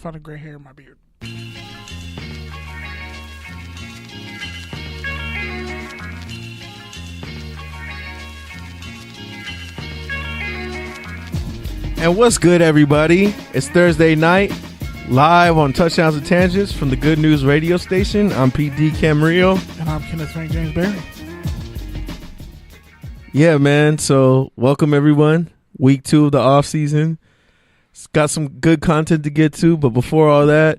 find the gray hair in my beard. And what's good, everybody? It's Thursday night, live on Touchdowns and Tangents from the Good News radio station. I'm PD Camarillo. And I'm Kenneth Frank James Barry. Yeah, man. So welcome, everyone. Week 2 of the off season. It's got some good content to get to, but before all that,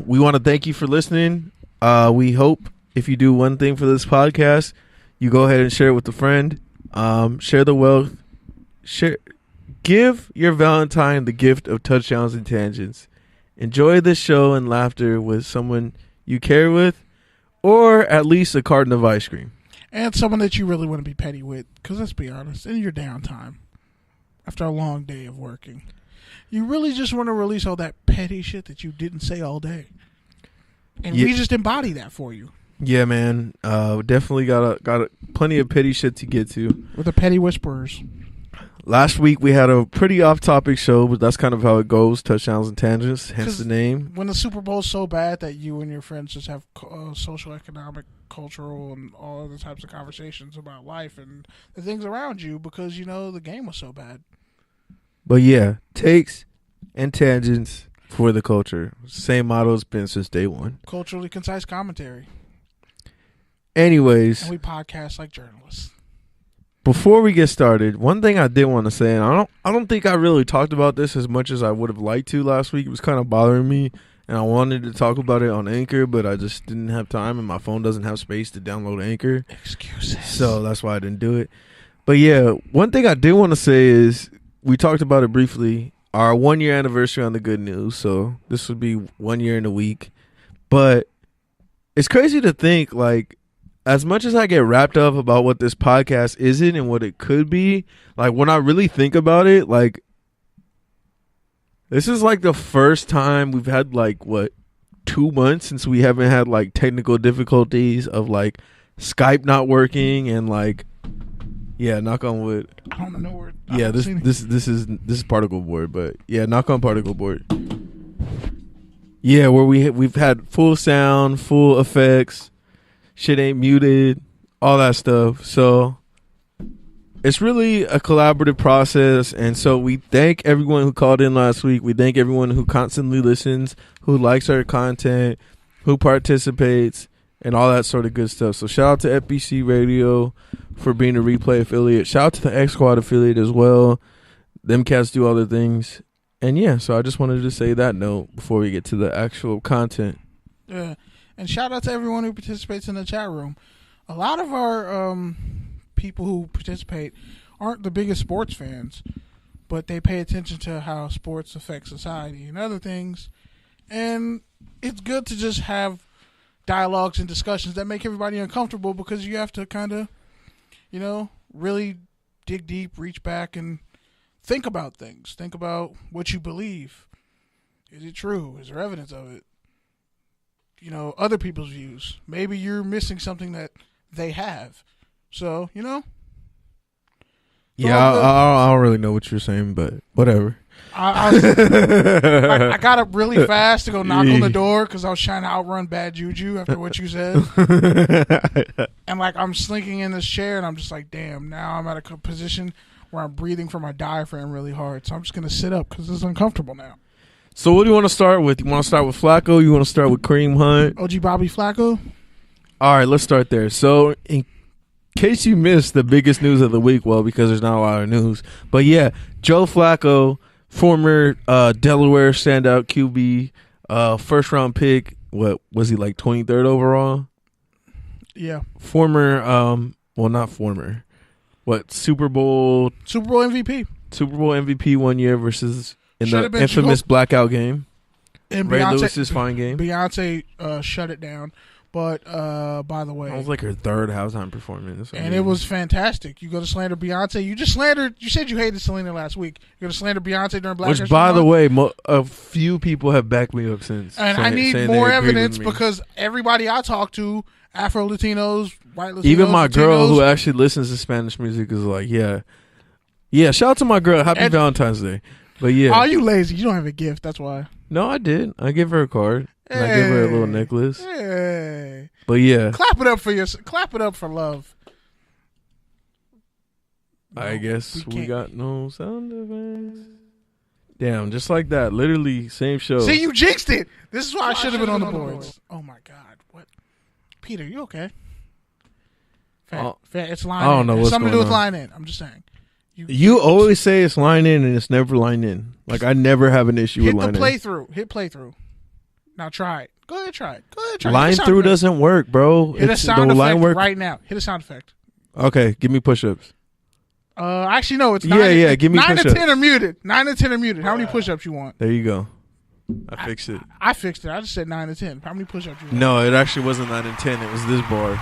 we want to thank you for listening. We hope if you do one thing for this podcast, you go ahead and share it with a friend. Share the wealth. Give your Valentine the gift of touchdowns and tangents. Enjoy this show and laughter with someone you care with, or at least a carton of ice cream. And someone that you really want to be petty with, because let's be honest, in your downtime, after a long day of working, you really just want to release all that petty shit that you didn't say all day. And we just embody that for you. Yeah, man. Definitely got plenty of petty shit to get to. With the petty whisperers. Last week we had a pretty off-topic show, but that's kind of how it goes, touchdowns and tangents, hence the name. When the Super Bowl's so bad that you and your friends just have social, economic, cultural, and all other types of conversations about life and the things around you because, you know, the game was so bad. But yeah, takes and tangents for the culture. Same motto it's been since day one. Culturally Concise Commentary. Anyways. And we podcast like journalists. Before we get started, one thing I did want to say, and I don't think I really talked about this as much as I would have liked to last week. It was kind of bothering me, and I wanted to talk about it on Anchor, but I just didn't have time, and my phone doesn't have space to download Anchor. Excuses. So that's why I didn't do it. But yeah, one thing I did want to say is, we talked about it briefly, our 1-year anniversary on the Good News. So this would be 1 year in a week. But it's crazy to think, like, as much as I get wrapped up about what this podcast isn't and what it could be, like, when I really think about it, like, this is like the first time we've had, like, 2 months since we haven't had, like, technical difficulties of, like, Skype not working and, like, yeah, knock on wood. I don't know where. Yeah, this is particle board, but yeah, knock on particle board. Yeah, where we've had full sound, full effects. Shit ain't muted, all that stuff. So it's really a collaborative process. And so we thank everyone who called in last week. We thank everyone who constantly listens, who likes our content, who participates, and all that sort of good stuff. So shout out to FBC Radio for being a replay affiliate. Shout out to the X Squad affiliate as well. Them cats do other things. And yeah, so I just wanted to say that note before we get to the actual content. Yeah. And shout out to everyone who participates in the chat room. A lot of our people who participate aren't the biggest sports fans, but they pay attention to how sports affect society and other things. And it's good to just have dialogues and discussions that make everybody uncomfortable because you have to kind of, you know, really dig deep, reach back, and think about things. Think about what you believe. Is it true? Is there evidence of it? You know, other people's views. Maybe you're missing something that they have. So, you know. Yeah, I don't really know what you're saying, but whatever. I got up really fast to go knock on the door because I was trying to outrun bad juju after what you said. And, like, I'm slinking in this chair, and I'm just like, damn, now I'm at a position where I'm breathing from my diaphragm really hard. So I'm just going to sit up because it's uncomfortable now. So what do you want to start with? You want to start with Flacco? You want to start with Kareem Hunt? OG Bobby Flacco? All right, let's start there. So in case you missed the biggest news of the week, well, because there's not a lot of news. But yeah, Joe Flacco, former Delaware standout QB, first-round pick. What was he, like 23rd overall? Yeah. Former, well, not former. What, Super Bowl MVP. Super Bowl MVP 1 year versus... in the infamous blackout game. And Ray Lewis's fine game. Beyonce shut it down. But, by the way. That was like her third halftime performance. And it was fantastic. You go to slander Beyonce. You just slandered. You said you hated Selena last week. You're going to slander Beyonce during Black History Month. Which, by the way, a few people have backed me up since. And I need more evidence because everybody I talk to, Afro-Latinos, white Latinos. Even my girl who actually listens to Spanish music is like, yeah. Yeah, shout out to my girl. Happy Valentine's Day. But yeah. Oh, you lazy. You don't have a gift. That's why. No, I did. I gave her a card. And I gave her a little necklace. Hey. But yeah. Clap it up for love. I guess we got no sound effects. Damn, just like that. Literally, same show. See, you jinxed it. This is why I should have been on the boards. Oh, my God. What? Peter, you okay? Fat, it's line in. I don't know what's something to do with going line in. I'm just saying. You always say it's line in, and it's never line in. Like, I never have an issue with line in. Hit playthrough. Now try it. Go ahead, try it. Line through doesn't work, bro. Hit a sound effect right now. Hit a sound effect. Okay, give me push-ups. Actually, no. It's 9 give me 9 push-ups. to 10 are muted. 9 to 10 are muted. How many push-ups you want? There you go. I fixed it. I fixed it. I just said 9 to 10. How many push-ups you want? No, it actually wasn't 9 and 10. It was this bar.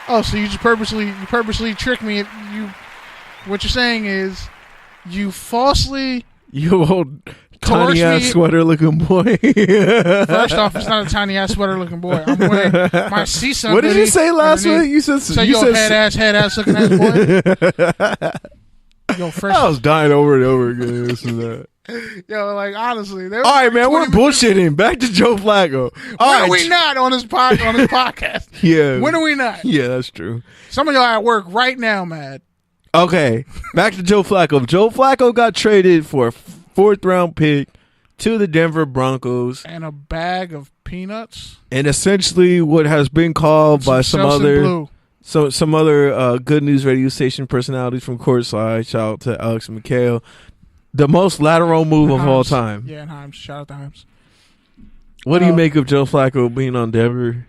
Oh, so you just purposely tricked me. What you're saying is you falsely... You old tiny ass sweater looking boy. First off, it's not a tiny ass sweater looking boy. I'm wearing my CSUN. What did you say last week? You said head ass looking ass boy. Yo, fresh. I was dying over and over again. This and that. Yo, like honestly, all right, man, we're bullshitting. Back to Joe Flacco. When are we not on this podcast? Yeah. When are we not? Yeah, that's true. Some of y'all at work right now, mad. Okay, back to Joe Flacco. Joe Flacco got traded for a 4th round pick to the Denver Broncos and a bag of peanuts, and essentially what has been called by some other good news radio station personalities from courtside. Shout out to Alex and McHale. The most lateral move of all time. Yeah, and Himes. Shout out to Himes. What do you make of Joe Flacco being on Denver?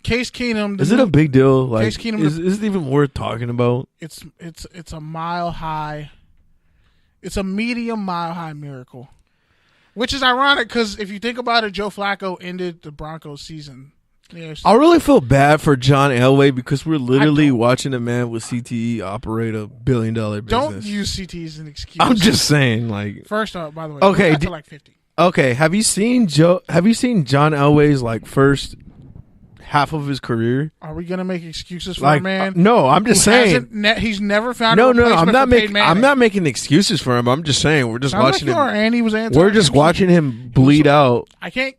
Case Keenum. Is it a big deal? Like, Case Keenum, is it even worth talking about? It's a mile high. It's a medium mile high miracle, which is ironic because if you think about it, Joe Flacco ended the Broncos season. I really feel bad for John Elway because we're literally watching a man with CTE operate a $1 billion business. Don't use CTE as an excuse. I'm just saying, like. First off, by the way, okay, got to like 50. Okay, have you seen John Elway's like first half of his career? Are we gonna make excuses for a man? No, I'm just saying he's never found. No, I'm not making excuses for him. I'm just saying we're just watching him. And he was we're just watching him bleed out. I can't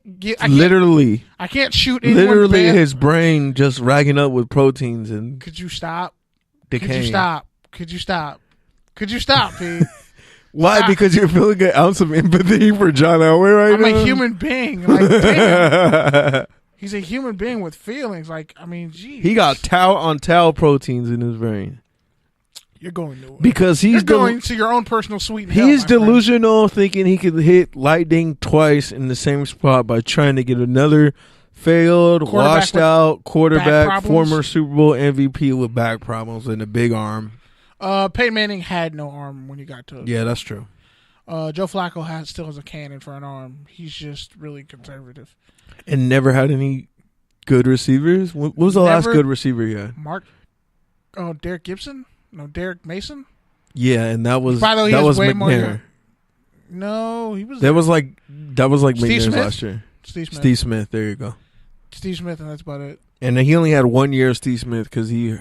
shoot. Literally, his brain just ragging up with proteins and. Could you stop? Decaying. Could you stop, P? Why? Stop. Because you're feeling an ounce of empathy for John Elway now? I'm a human being. Like, damn. He's a human being with feelings. Like, I mean, geez. He got tau proteins in his brain. You're going to because he's going to your own personal sweet. He's delusional, thinking he could hit lightning twice in the same spot by trying to get another failed, washed out quarterback, former Super Bowl MVP with back problems and a big arm. Peyton Manning had no arm when he got to. Yeah, that's true. Joe Flacco still has a cannon for an arm. He's just really conservative. And never had any good receivers? What was the last good receiver you had? Derek Gibson? No, Derek Mason? Yeah, and that was by the way, that was way McNair. No, he was. That was like McNair's last year. Steve Smith. There you go. Steve Smith, and that's about it. And he only had 1 year of Steve Smith because he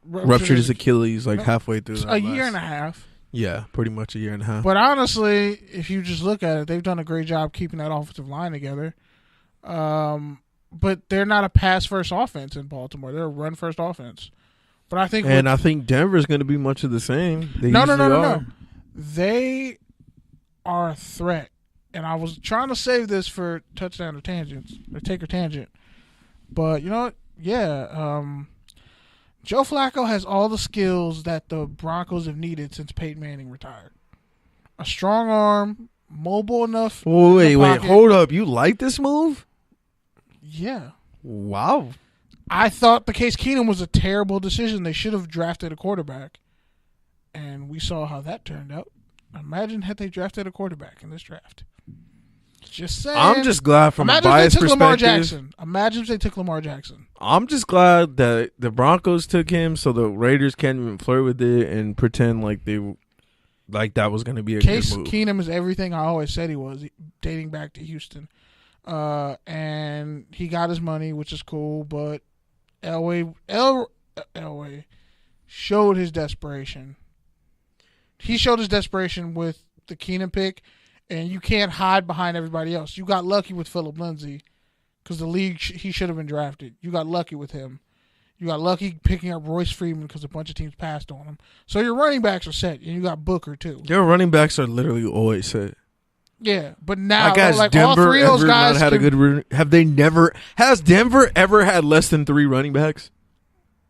ruptured his Achilles halfway through. A year and a half. Yeah, pretty much a year and a half. But honestly, if you just look at it, they've done a great job keeping that offensive line together. But they're not a pass-first offense in Baltimore. They're a run-first offense. But I think Denver's going to be much of the same. No. They are a threat. And I was trying to save this for touchdown or tangents, or take or tangent. But you know what? Yeah, Joe Flacco has all the skills that the Broncos have needed since Peyton Manning retired. A strong arm, mobile enough. Wait, hold up. You like this move? Yeah. Wow. I thought the Case Keenum was a terrible decision. They should have drafted a quarterback. And we saw how that turned out. Imagine had they drafted a quarterback in this draft. Just saying. I'm just glad from a biased perspective. Imagine if they took Lamar Jackson. I'm just glad that the Broncos took him so the Raiders can't even flirt with it and pretend like that was going to be a good move. Case Keenum is everything I always said he was, dating back to Houston. And he got his money, which is cool, but Elway showed his desperation. he showed his desperation with the Keenan pick, and you can't hide behind everybody else. You got lucky with Phillip Lindsay because the league he should have been drafted. You got lucky with him. You got lucky picking up Royce Freeman because a bunch of teams passed on him. So your running backs are set, and you got Booker too. Your running backs are literally always set. Yeah, but now like all three of those guys had a good. Have they never? Has Denver ever had less than 3 running backs?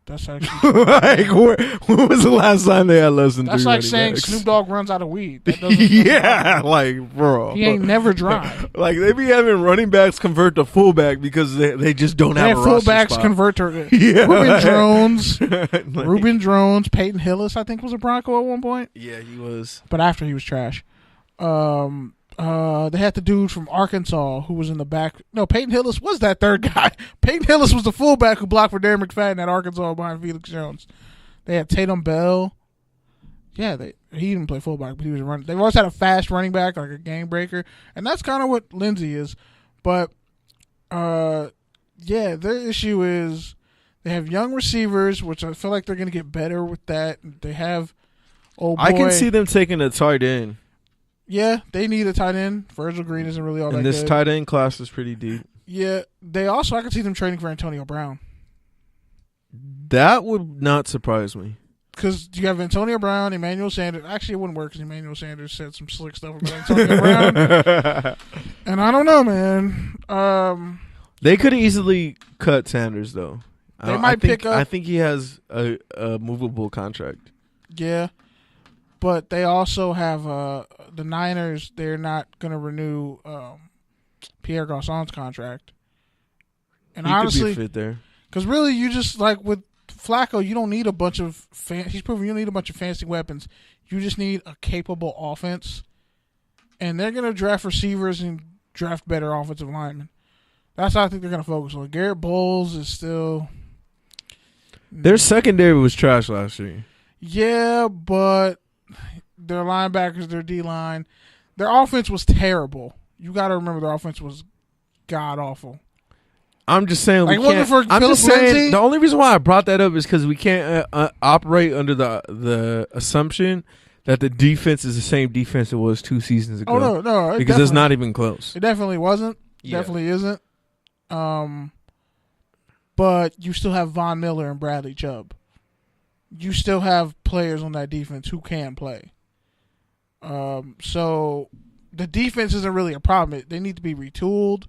That's actually like when was the last time they had less than 3 running backs? That's like saying Snoop Dogg runs out of weed. That yeah, like bro, he ain't never dry. Like they be having running backs convert to fullback because they just don't have a roster fullbacks spot. Convert to Ruben Jones, Peyton Hillis. I think was a Bronco at one point. Yeah, he was. But after he was trash. They had the dude from Arkansas who was in the back. No, Peyton Hillis was that third guy. Peyton Hillis was the fullback who blocked for Darren McFadden at Arkansas behind Felix Jones. They had Tatum Bell. Yeah, he didn't play fullback, but he was running. They've always had a fast running back, like a game breaker, and that's kind of what Lindsey is. But, their issue is they have young receivers, which I feel like they're going to get better with that. They have I can see them taking a tight end. Yeah, they need a tight end. Virgil Green isn't really all that good. And this tight end class is pretty deep. Yeah, I could see them trading for Antonio Brown. That would not surprise me. Because you have Antonio Brown, Emmanuel Sanders. Actually, it wouldn't work because Emmanuel Sanders said some slick stuff about Antonio Brown. And I don't know, man. They could easily cut Sanders, though. They might pick up. I think he has a movable contract. Yeah. But they also have the Niners. They're not going to renew Pierre Garçon's contract. And he honestly, could be a fit there. Because really, you just like with Flacco, you don't need a bunch of. He's proven you don't need a bunch of fancy weapons. You just need a capable offense, and they're going to draft receivers and draft better offensive linemen. That's how I think they're going to focus on. Garrett Bowles is still. Their secondary was trash last year. Yeah, but. Their linebackers, their D-line. Their offense was terrible. You got to remember their offense was god-awful. I'm just saying like, we can't. I'm just saying the only reason why I brought that up is because we can't operate under the assumption that the defense is the same defense it was 2 seasons ago. Oh, no. Because it's not even close. It definitely wasn't. Yeah. Definitely isn't. But you still have Von Miller and Bradley Chubb. You still have players on that defense who can play. So the defense isn't really a problem. They need to be retooled.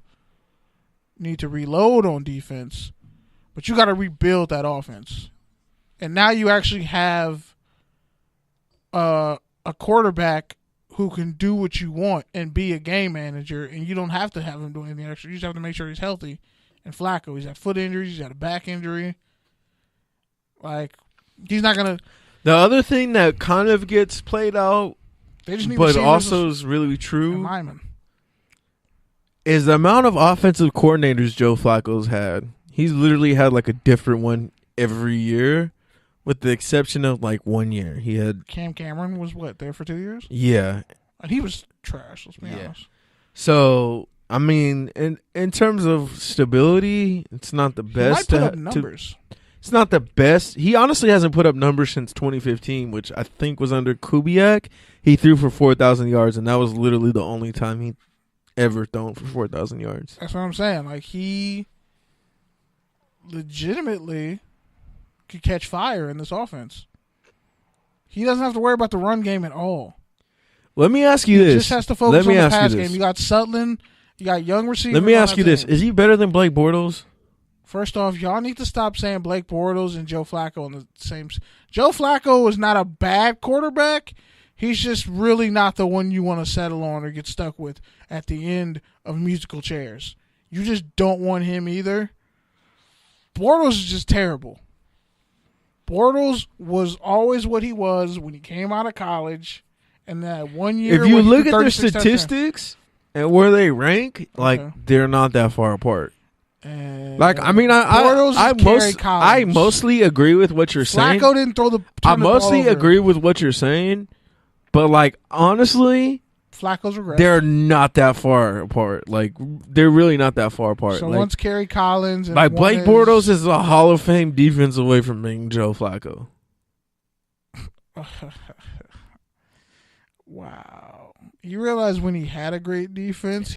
Need to reload on defense, but you got to rebuild that offense. And now you actually have a quarterback who can do what you want and be a game manager, and you don't have to have him do anything extra. You just have to make sure he's healthy. And Flacco, he's had foot injuries, he's had a back injury. Like, he's not gonna. The other thing that kind of gets played out. They just need but also is really true linemen. Is the amount of offensive coordinators Joe Flacco's had. He's literally had like a different one every year, with the exception of like 1 year. He had Cam Cameron was there for 2 years? Yeah. And he was trash, let's be honest. So, I mean, in terms of stability, it's not the best. He might put up numbers. It's not the best. He honestly hasn't put up numbers since 2015, which I think was under Kubiak. He threw for 4,000 yards, and that was literally the only time he ever thrown for 4,000 yards. That's what I'm saying. Like, he legitimately could catch fire in this offense. He doesn't have to worry about the run game at all. Let me ask you this. He just has to focus on the pass game. You got Sutton. You got young receivers. Let me ask you this. Is he better than Blake Bortles? First off, y'all need to stop saying Blake Bortles and Joe Flacco on the same. Joe Flacco is not a bad quarterback. He's just really not the one you want to settle on or get stuck with at the end of musical chairs. You just don't want him either. Bortles is just terrible. Bortles was always what he was when he came out of college, and that 1 year. If you look at their statistics and where they rank, they're not that far apart. Like, I mean, I mostly agree with what you're saying. Flacco didn't throw the. I mostly agree with what you're saying, but like honestly, Flacco's regrets. They're not that far apart. Like, they're really not that far apart. So like, one's Kerry Collins, and like Blake Bortles is a Hall of Fame defense away from being Joe Flacco. Wow. You realize when he had a great defense,